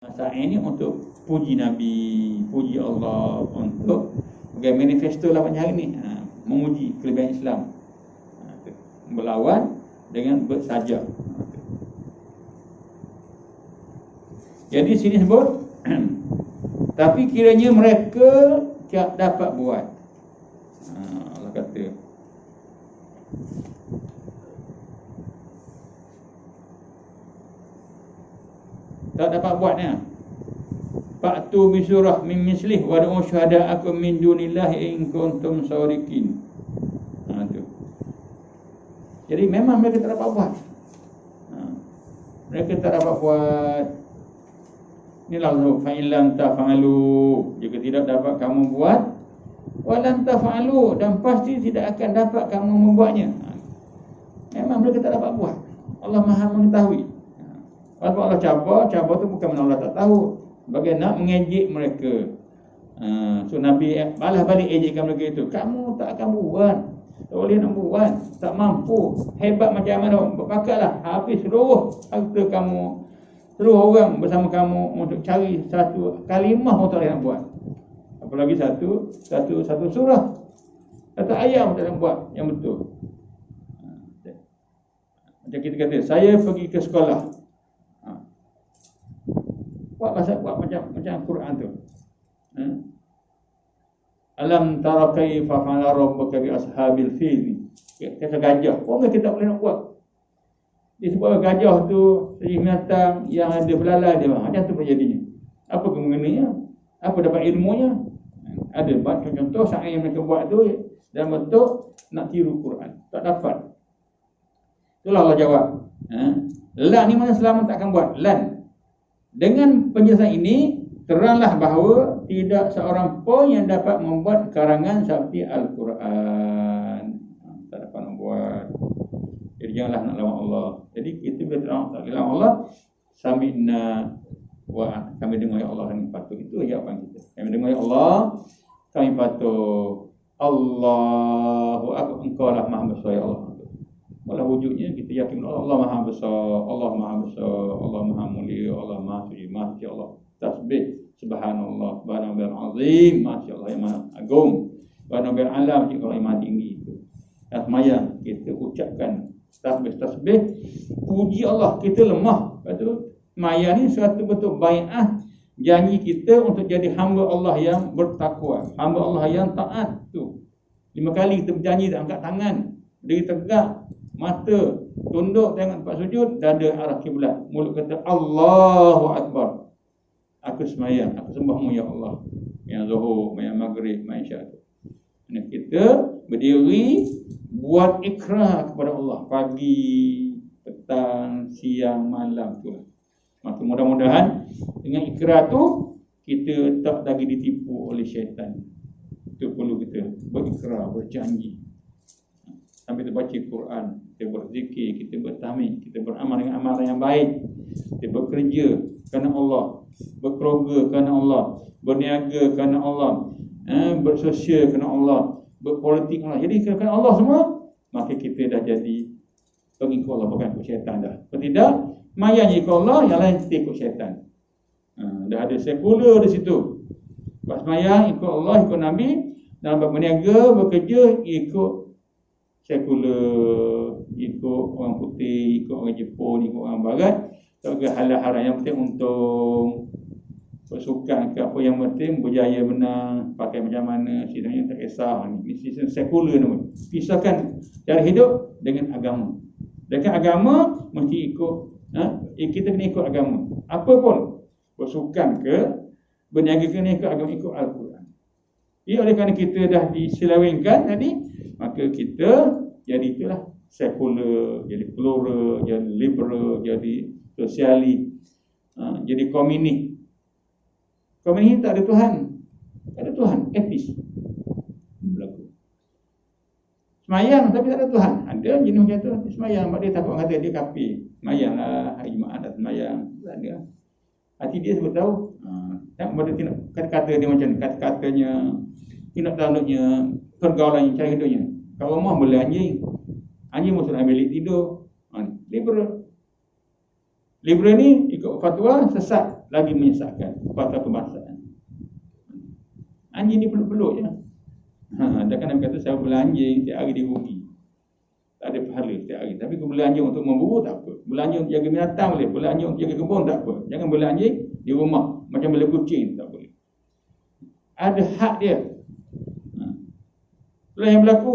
Sa'i ni untuk puji Nabi, puji Allah, untuk sebagai manifesto lah macam hari ni, memuji kelebihan Islam, berlawan dengan bersaja. Jadi sini sebut tapi kiranya mereka tak dapat buat. Allah kata tak dapat buat ni. Fa'tu bi surah min mislih wa da'u syuhada'akum min dunillahi in kuntum shadiqin. Tu. Jadi memang mereka tak dapat buat. Mereka tak dapat buat. Inilah fa in lam taf'alu, jika tidak dapat kamu buat, wa lam taf'alu, dan pasti tidak akan dapat kamu membuatnya. Memang mereka tak dapat buat. Allah Maha mengetahui. Walaupun Allah cabar tu bukan kerana Allah tak tahu, sebagai nak mengejek mereka. So Nabi balas balik ejekkan mereka itu. Kamu tak akan buat, tak boleh nak buat, tak mampu, hebat macam mana, berpakatlah, habis seluruh harta kamu, seluruh orang bersama kamu untuk cari satu kalimah pun tak boleh nak buat. Apalagi satu surah, satu ayat pun tak boleh nak buat yang betul. Macam kita kata, saya pergi ke sekolah, buat macam Quran tu. Alam tara kaifa fa'ala rabbuka bi ashabil fil. Kata gajah, orang kita tak boleh nak buat. Disebut gajah tu binatang yang ada belalai dia. Macam tu jadinya. Apa mengenainya? Apa dapat ilmunya? Ada contoh saat yang mereka buat tu dalam bentuk nak tiru Quran. Tak dapat. Itulah Allah jawab. Lan ni mana selama tak akan buat. Lan. Dengan penjelasan ini teranglah bahawa tidak seorang pun yang dapat membuat karangan seperti Al-Quran. Tak dapat membuat. Jadi janganlah nak lawan Allah. Jadi kita bila tak lawan Allah, sami'na wa kami dengar ya Allah, kami patuh. Itu jawapan kita. Kami dengar ya Allah, kami patuh. Allahu akbar, engkau lah Maha Besar ya Allah. Walau wujudnya kita yakin Allah Maha Besar, Allah Maha Besar, Allah Maha Mulia, Allah Maha Suci, Maha Suci Allah. Tasbih subhanallah, subhanallah azim, masya Allah yang Maha Agung, subhanallah alam, Allah yang Maha Tinggi. Semayang kita ucapkan tasbih, puji Allah, kita lemah. Lepas tu maya ni suatu bentuk bai'ah, janji kita untuk jadi hamba Allah yang bertakwa, hamba Allah yang taat tu. 5 kali kita berjanji, tak angkat tangan, berdiri tegak, mata tunduk, tengok tempat sujud, dada arah kiblat, mulut kata Allahu Akbar. Aku semayang, aku sembahmu ya Allah, yang zuhur, yang maghrib, yang isyak. Kita berdiri buat ikrar kepada Allah pagi, petang, siang, malam tu. Maka mudah-mudahan dengan ikrar tu kita tak lagi ditipu oleh syaitan. Itu perlu kita berikrar, berjanji. Sampai kita baca Quran, kita berzikir, kita bertahmid, kita beramal dengan amalan yang baik, kita bekerja kerana Allah, berkeluarga kerana Allah, berniaga kerana Allah, bersosial kerana Allah, berpolitik Allah. Jadi kerana Allah semua, maka kita dah jadi pengikut Allah, bukan ikut syaitan dah. Kalau tidak, mayanya ikut Allah, yang lain kita ikut syaitan. Dah ada sekular di situ. Buat semayang ikut Allah, ikut Nabi, dalam berniaga, bekerja ikut sekular, ikut orang putih, ikut orang Jepun, ikut orang Barat. Tak ada hal-hal yang penting untung, bersukan ke apa yang penting, berjaya menang, pakai macam mana, sidangnya tak kisah. Ini sistem sekular nama. Pisahkan cara hidup dengan agama. Dengan agama mesti ikut, kita kena ikut agama. Apa pun, bersukan ke, berniaga kena ikut agama, ikut Al-Quran. Oleh kerana kita dah diselewengkan tadi, maka kita jadi itulah sekular, jadi plural, jadi liberal, jadi sosialis, jadi komunis. Komunis tak ada Tuhan. Tak ada Tuhan, ateis. Berlaku. Semayang tapi tak ada Tuhan. Ada jenis macam tu, semayang, sebab dia takut kata dia kafir. Semayanglah, hari Jumaat dah semayang. Tak ada. Hati dia sebab tahu. Tengok pada kata-kata dia macam ni. Kata-katanya, tindak tanduknya, pergaulannya, cara hidupnya. Kalau rumah boleh anjing. Anjing masuk dalam bilik tidur. Liberal. Liberal ni ikut fatwa sesat. lagi menyesatkan kepada kebangsaan. Anjing ni peluk-peluk je. Dan kan Nabi kata saya bela anjing setiap hari dia rugi. Tak ada pahala setiap hari. Tapi kalau bela anjing untuk memburu tak apa. Bela anjing untuk jaga binatang boleh. Bela anjing untuk jaga kebun tak apa. Jangan bela anjing di rumah macam bela kucing tak boleh. Ada hak dia. Itulah yang berlaku.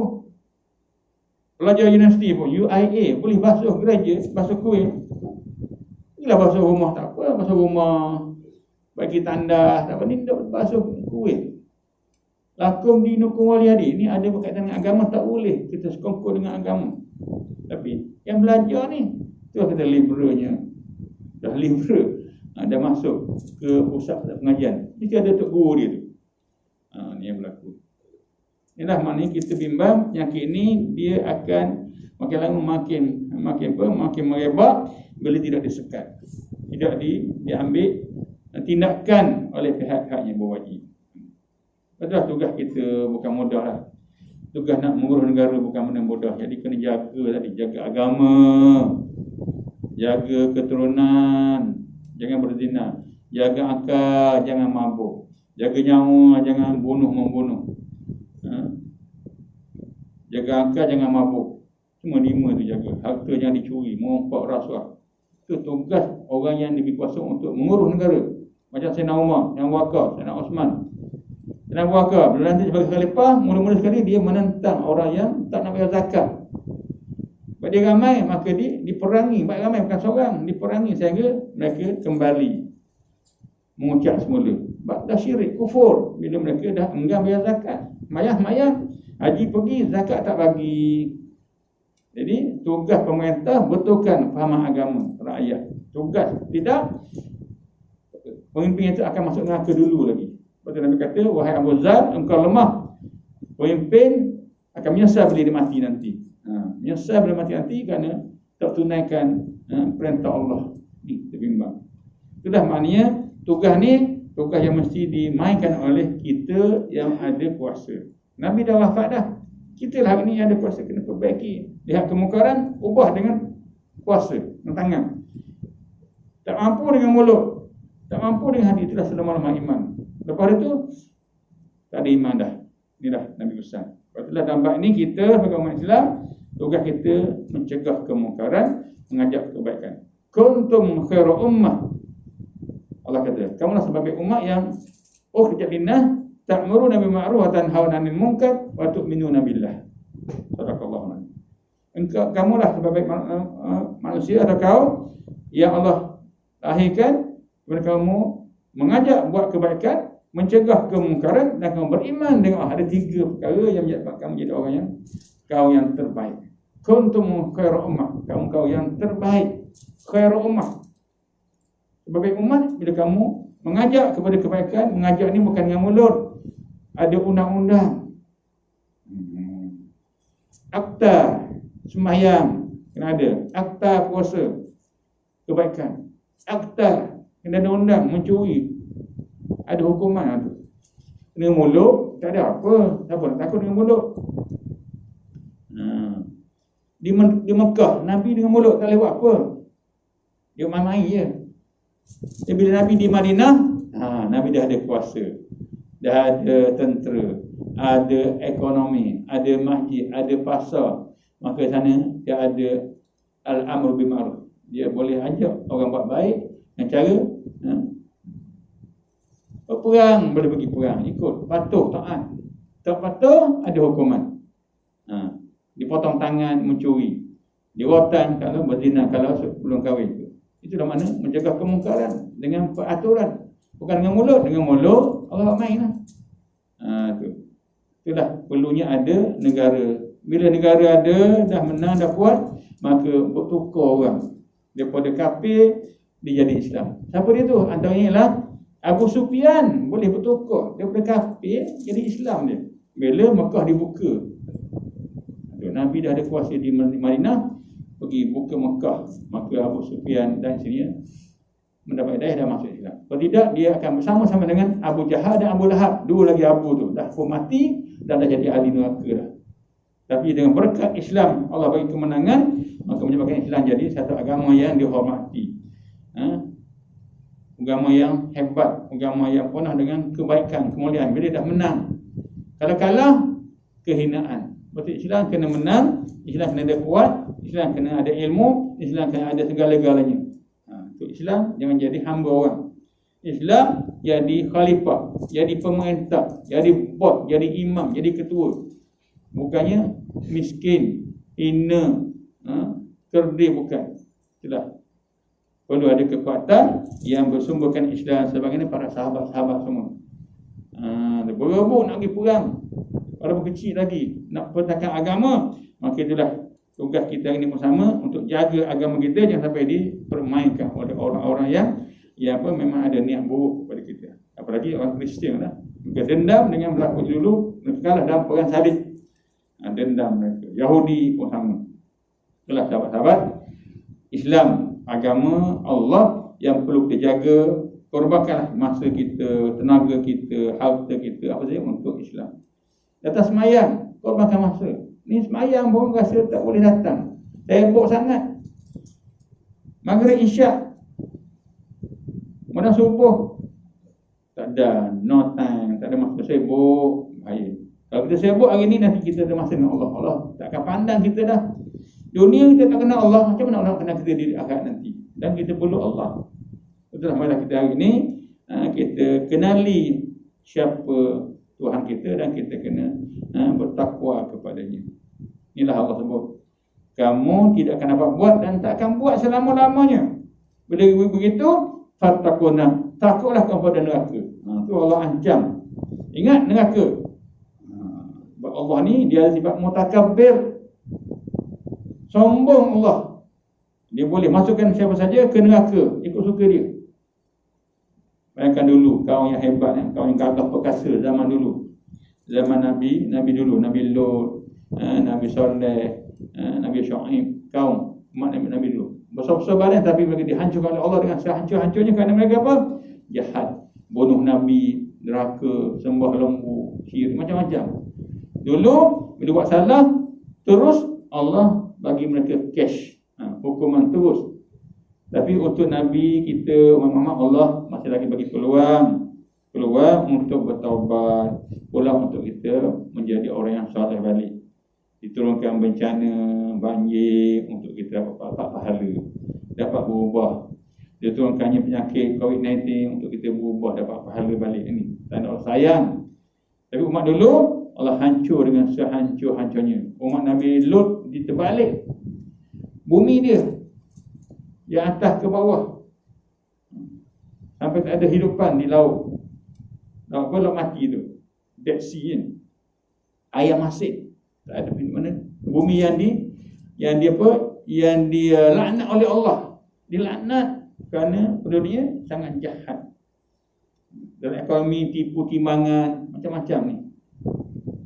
Pelajar universiti pun UIA boleh basuh gereja, basuh kuil. Inilah basuh rumah tak apa, basuh rumah bagi tanda tak apa ni tak basuh kuil. Lakum dinukum waliyadi ni ada berkaitan dengan agama tak boleh kita sekongkol dengan agama. Tapi yang belajar ni tu kata liberalnya. Dah liberal, dah masuk ke pusat pengajian. Mesti ada tok guru dia tu. Ni yang berlaku. Inilah maknanya kita bimbang penyakit ni dia akan makin lama makin merebak bila tidak disekat. Tidak diambil tindakan oleh pihak-pihak yang berwajib. Betul tugas kita bukan mudah lah. Tugas nak mengurus negara bukan benda mudah. Jadi kena jaga agama, jaga keturunan, jangan berzina, jaga akal, jangan mabuk, jaga nyawa, jangan membunuh. Jaga akal, jangan mabuk. Cuma 5 tu jaga. Harta jangan dicuri, merompak rasuah. Itu tugas orang yang diberi kuasa untuk mengurus negara. Macam Sayyidina Umar, yang wakaf, Sayyidina Osman. Sayyidina Abu Bakar bila nanti sebagai khalifah, mula-mula sekali dia menentang orang yang tak nak bayar zakat. Sebab dia ramai, maka dia diperangi. Baik ramai, bukan seorang, diperangi sehingga mereka kembali mengucap semula. Sebab dah syirik, kufur. Bila mereka dah enggan bayar zakat, mayah, haji pergi, zakat tak bagi. Jadi tugas pemerintah betulkan fahaman agama rakyat. Tugas tidak, pemimpin itu akan masuk neraka dulu lagi. Sebab Nabi kata, wahai Abu Zar, engkau lemah. Pemimpin akan menyesal bila dia mati nanti. Menyesal bila mati nanti kerana tak tunaikan perintah Allah. Ni terbimbang. Itulah maknanya tugas ni tugas yang mesti dimainkan oleh kita yang ada kuasa. Nabi dah wafat dah. Kita lah hari ni yang ada kuasa kena perbaiki. Lihat kemungkaran, ubah dengan kuasa, dengan tangan. Tak mampu dengan mulut, tak mampu dengan hati, itulah selemah-lemah iman. Lepas itu tak ada iman dah. Inilah Nabi pesan. Itulah dampak ini kita sebagai umat Islam, tugas kita mencegah kemungkaran, mengajak kebaikan. Kuntum khairu ummah. Allah kata, kamulah sebagai umat yang ukhrijat linnah ta'muruna bil ma'ruf wa tanhauna 'anil munkar wa tu'minuna billah. Sadaqallahu. Kamulah sebagai manusia atau kaum yang Allah lahirkan kepada kamu mengajak buat kebaikan, mencegah kemungkaran dan kamu beriman dengan Allah. Ada 3 perkara yang menyebabkan kamu jadi orang yang kau yang terbaik. Kuntum khairu ummah, kamu kau yang terbaik. Khairu ummah. Sebagai umat, bila kamu mengajak kepada kebaikan, mengajak ni bukan dengan mulut. Ada undang-undang. Akta sembahyang kena ada. Akta puasa kebaikan. Akta kena ada undang mencuri. Ada hukuman tu. Dengan mulut tak ada apa. Siapa nak takut dengan mulut? Di Mekah Nabi dengan mulut tak lewat apa. Dia main-main je. Bila Nabi di Madinah, Nabi dah ada kuasa, dah ada tentera, ada ekonomi, ada masjid, ada pasar. Maka sana dia ada al-amru bil ma'ruf. Dia boleh ajak orang buat baik dengan cara berperang, boleh pergi perang, ikut, patuh, taat. Tak patuh, ada hukuman. Dipotong tangan, mencuri, dirotan kalau berzina, kalau belum kahwin. Itulah mana mencegah kemungkaran dengan peraturan, bukan dengan mulut. Dengan mulut Allah main lah. Itulah perlunya ada negara. Bila negara ada, dah menang, dah kuat, maka bertukar orang daripada kafir dia jadi Islam. Siapa dia tu? Antaranya ialah Abu Sufyan. Boleh bertukar daripada kafir jadi Islam dia bila Mekah dibuka. Nabi dah ada kuasa di Madinah, pergi buka Mekah, maka Abu Sufyan dan sini mendapat hidayah dan masuk Islam. Kalau tidak, dia akan bersama-sama dengan Abu Jahal dan Abu Lahab. 2 lagi Abu tu dah pun mati dan dah jadi ahli neraka dah. Tapi dengan berkat Islam, Allah bagi kemenangan, maka menyebabkan Islam jadi satu agama yang dihormati. agama yang hebat, agama yang penuh dengan kebaikan, kemuliaan. Bila dah menang, kalau kalah, kehinaan. Betul, Islam kena menang, Islam kena ada kuat, Islam kena ada ilmu, Islam kena ada segala-galanya. Untuk Islam jangan jadi hamba orang. Islam jadi khalifah, jadi pemerintah, jadi bos, jadi imam, jadi ketua. Bukannya miskin, hina, kerdil, bukan. Itulah. Perlu ada kekuatan yang bersumberkan Islam sebagaimana para sahabat-sahabat semua. Berebut nak pergi perang, walaupun kecil lagi, nak pertahankan agama. Maka itulah tugas kita ini bersama untuk jaga agama kita jangan sampai dipermainkan oleh orang-orang yang memang ada niat buruk kepada kita. Apalagi orang Kristian lah. Mereka dendam dengan berlaku dulu kalah dalam perang salib. Dendam mereka. Yahudi pun sama. Itulah sahabat-sahabat, Islam agama Allah yang perlu kita jaga. Korbankanlah masa kita, tenaga kita, harta kita, apa saja untuk Islam. Datang semayang, korbankan masa. Ni semayang pun rasa tak boleh datang, sibuk sangat. Maghrib Isyak, kemudian subuh, tak ada, no time, tak ada masa, sibuk. Bahaya. Kalau kita sibuk hari ni, nanti kita ada masa dengan Allah. Allah tak akan pandang kita dah. Dunia kita tak kenal Allah, macam mana Allah kenal kita di akhirat nanti? Dan kita perlu Allah. Itulah malah kita hari ini, kita kenali siapa Tuhan kita dan kita kena bertakwa kepadanya. Inilah Allah sebut, kamu tidak akan dapat buat dan tak akan buat selama-lamanya. Bila begitu, fattaquna, takutlah kepada neraka. Itu Allah ancam. Ingat neraka. Allah ni dia ada sifat mutakabbir, sombong Allah. Dia boleh masukkan siapa saja ke neraka ikut suka dia. Bayangkan dulu kaum yang hebat, kaum yang gagah perkasa zaman dulu. Zaman Nabi dulu, Nabi Lut, Nabi Saleh, Nabi Syuaib, kaum umat Nabi dulu. Besar-besar badan tapi mereka dihancurkan oleh Allah dengan sehancur-hancurnya kerana mereka apa? Jahat, bunuh Nabi, neraka, sembah lembu, syirik, macam-macam. Dulu bila buat salah, terus Allah bagi mereka cash, hukuman terus. Tapi untuk Nabi kita, Muhammad, Allah masih lagi bagi peluang untuk bertaubat, peluang untuk kita menjadi orang yang soleh balik. Diturunkan bencana, banjir untuk kita dapat pahala, dapat berubah. Diturunkannya penyakit COVID-19 untuk kita berubah, dapat pahala balik. Ini tanda Allah sayang. Tapi umat dulu Allah hancur dengan sehancur-hancurnya. Umat Nabi Lut diterbalik bumi dia, yang atas ke bawah, sampai tak ada hidupan di laut. Laut mati tu, Dead Sea kan, air masin, tak ada mana. Bumi yang dia laknat oleh Allah, dilaknat kerana penduduknya sangat jahat. Dalam ekonomi tipu timbangan macam-macam ni.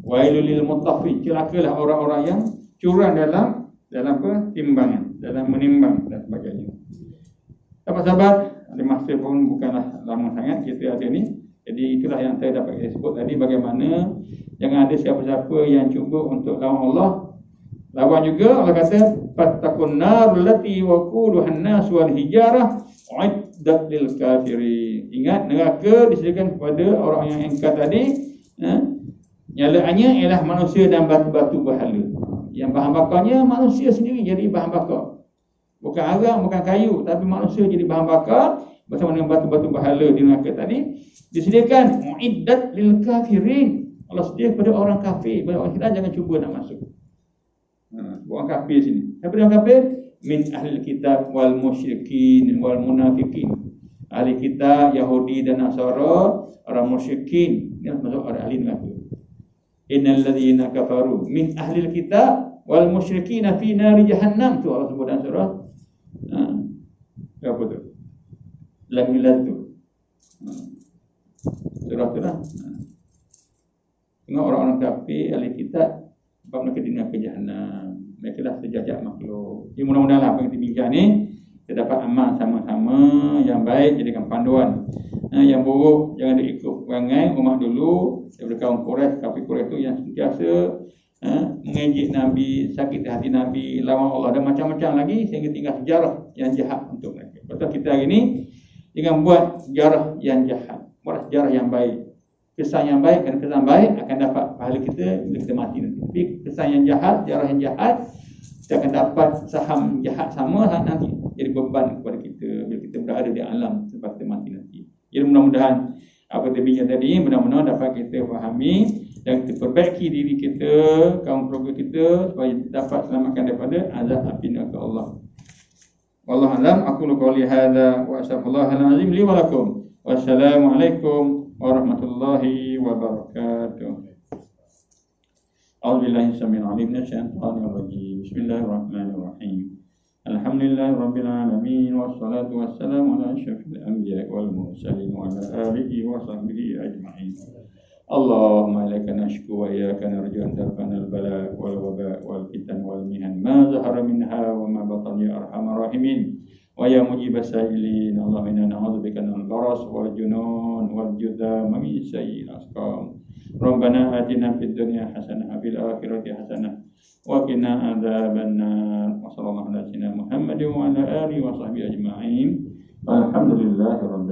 Wailul lil mutaffifin, celakalah orang-orang yang curang dalam timbangan, dalam menimbang dan sebagainya. Sahabat-sahabat, ada masa pun bukanlah lama sangat kita ada ni. Jadi itulah yang saya dapat sebut tadi, bagaimana jangan ada siapa-siapa yang cuba untuk lawan Allah. Lawan juga Allah kata fattaqun nar allati waquduhan nas wal hijarah uiddat lil kafirin. Ingat, neraka disediakan kepada orang yang engkar tadi, nyalaannya ialah manusia dan batu-batu berhala. Yang bahan bakarnya manusia sendiri jadi bahan bakar. Bukan arang, bukan kayu, tapi manusia jadi bahan bakar bersama dengan batu-batu berhala di neraka tadi. Disediakan muiddat lil kafirin. Allah sedia kepada orang kafir. Orang kita jangan cuba nak masuk. Orang kafir sini. Siapa orang kafir? Min ahli kitab wal musyrikin wal munafikin. Ahli kitab, Yahudi dan Nasara, orang musyrikin, ini masuk orang ahli neraka. Innal ladzina kafaru min ahli kitab wal musyrikin fi nari jahannam. Tu Allah sebut dalam surah apa tu? Lam-milad tu. Surah tu lah. Tengok orang-orang kafir ahli kitab, sebab mereka di neraka jahannam. Mereka dah sejajat makhluk. Jadi mudah-mudahan apa yang kita bincang ni, kita dapat amal sama-sama. Yang baik jadikan panduan, yang buruk jangan diikut perangai umat dulu daripada kaum Quraisy. Kafir Quraisy tu yang sentiasa mengejek Nabi, sakit hati Nabi, lawan Allah dan macam-macam lagi, sehingga tinggal sejarah yang jahat untuk mereka. Betul kita hari ni Jangan buat sejarah yang jahat, buat sejarah yang baik. Kesan yang baik, kan kesan baik akan dapat pahala kita bila kita mati nanti. Tapi kesan yang jahat, sejarah yang jahat, kita akan dapat saham jahat sama nanti. Jadi beban kepada kita bila kita berada di alam selepas kita mati nanti. Jadi mudah-mudahan apa terbincang tadi benar-benar dapat kita fahami dan kita perbaiki diri kita, kaum keluarga kita supaya dapat selamatkan daripada azab api neraka Allah. Wallahu a'lam. Aqulu qawli hadza wa astaghfirullahal azim li wa lakum. Wassalamualaikum warahmatullahi wabarakatuh. A'udzubillahi samil alim minasyaitonir rajim. Bismillahirrahmanirrahim. Alhamdulillahi rabbil alamin wassalatu wassalamu ala asyrafil anbiya'i wal mursalin wa ala alihi wa sahbihi ajma'in. Allahumma ilaika nashku wa iyyaka narju an tarfa'ana al-bala wal waba wal fitan wal mihan ma zahara minha wa ma batan ya arhamar rahimin. Wa ya mujibas sa'ilin, Allahumma inna na'udzubika minal baras wal junun wal judam min sayyi'il asqam. Rabbana atina fid dunya hasanah wa fil akhirati hasanah wa qina adzabannar. Wa sallallahu ala sayyidina Muhammadin wa ala alihi wa sahbihi ajma'in. Alhamdulillahirabbil